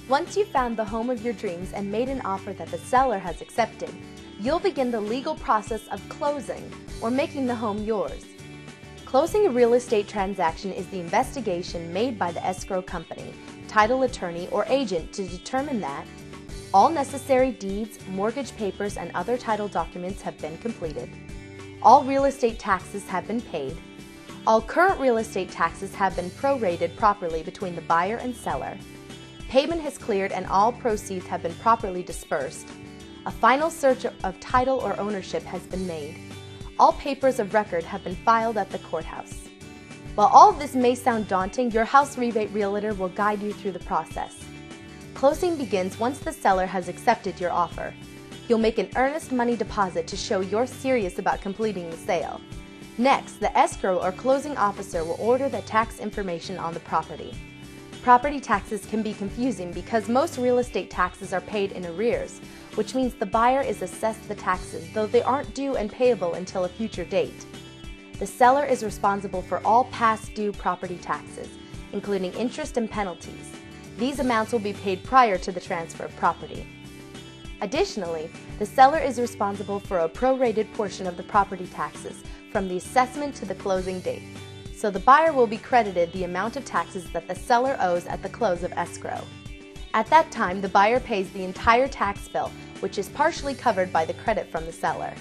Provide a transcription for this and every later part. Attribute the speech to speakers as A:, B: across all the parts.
A: Once you've found the home of your dreams and made an offer that the seller has accepted, you'll begin the legal process of closing, or making the home yours. Closing a real estate transaction is the investigation made by the escrow company, title attorney, or agent to determine that all necessary deeds, mortgage papers, and other title documents have been completed, all real estate taxes have been paid, all current real estate taxes have been prorated properly between the buyer and seller, payment has cleared and all proceeds have been properly dispersed, a final search of title or ownership has been made, all papers of record have been filed at the courthouse. While all of this may sound daunting, your House Rebate Realtor will guide you through the process. Closing begins once the seller has accepted your offer. You'll make an earnest money deposit to show you're serious about completing the sale. Next, the escrow or closing officer will order the tax information on the property. Property taxes can be confusing because most real estate taxes are paid in arrears, which means the buyer is assessed the taxes, though they aren't due and payable until a future date. The seller is responsible for all past due property taxes, including interest and penalties. These amounts will be paid prior to the transfer of property. Additionally, the seller is responsible for a prorated portion of the property taxes from the assessment to the closing date, so the buyer will be credited the amount of taxes that the seller owes at the close of escrow. At that time, the buyer pays the entire tax bill, which is partially covered by the credit from the seller.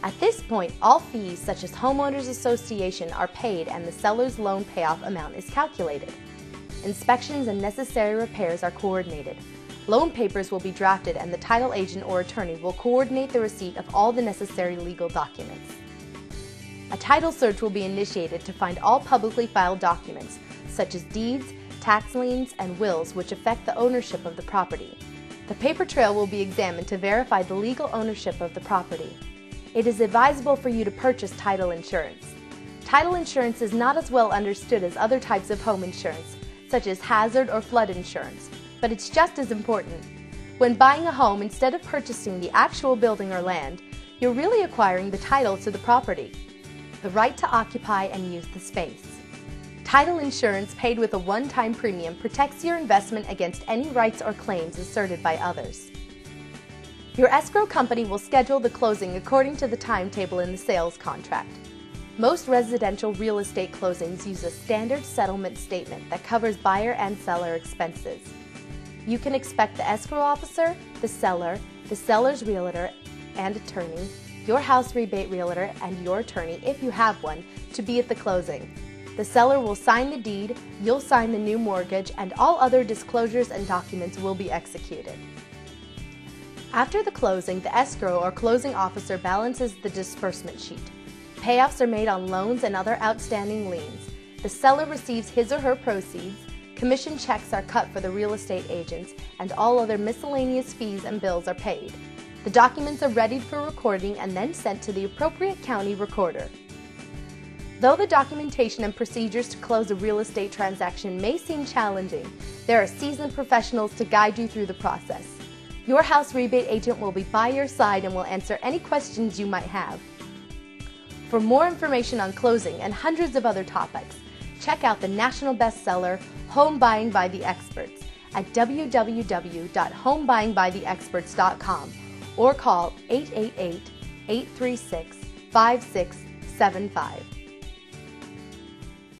A: At this point, all fees such as homeowners association are paid and the seller's loan payoff amount is calculated. Inspections and necessary repairs are coordinated. Loan papers will be drafted and the title agent or attorney will coordinate the receipt of all the necessary legal documents. A title search will be initiated to find all publicly filed documents, such as deeds, tax liens, and wills which affect the ownership of the property. The paper trail will be examined to verify the legal ownership of the property. It is advisable for you to purchase title insurance. Title insurance is not as well understood as other types of home insurance, such as hazard or flood insurance, but it's just as important. When buying a home, instead of purchasing the actual building or land, you're really acquiring the title to the property, the right to occupy and use the space. Title insurance paid with a one-time premium protects your investment against any rights or claims asserted by others. Your escrow company will schedule the closing according to the timetable in the sales contract. Most residential real estate closings use a standard settlement statement that covers buyer and seller expenses. You can expect the escrow officer, the seller's realtor and attorney, your House Rebate Realtor, and your attorney, if you have one, to be at the closing. The seller will sign the deed, you'll sign the new mortgage, and all other disclosures and documents will be executed. After the closing, the escrow or closing officer balances the disbursement sheet. Payoffs are made on loans and other outstanding liens. The seller receives his or her proceeds, commission checks are cut for the real estate agents, and all other miscellaneous fees and bills are paid. The documents are readied for recording and then sent to the appropriate county recorder. Though the documentation and procedures to close a real estate transaction may seem challenging, there are seasoned professionals to guide you through the process. Your House Rebate agent will be by your side and will answer any questions you might have. For more information on closing and hundreds of other topics, check out the national bestseller Home Buying by the Experts at www.homebuyingbytheexperts.com or call 888-836-5675.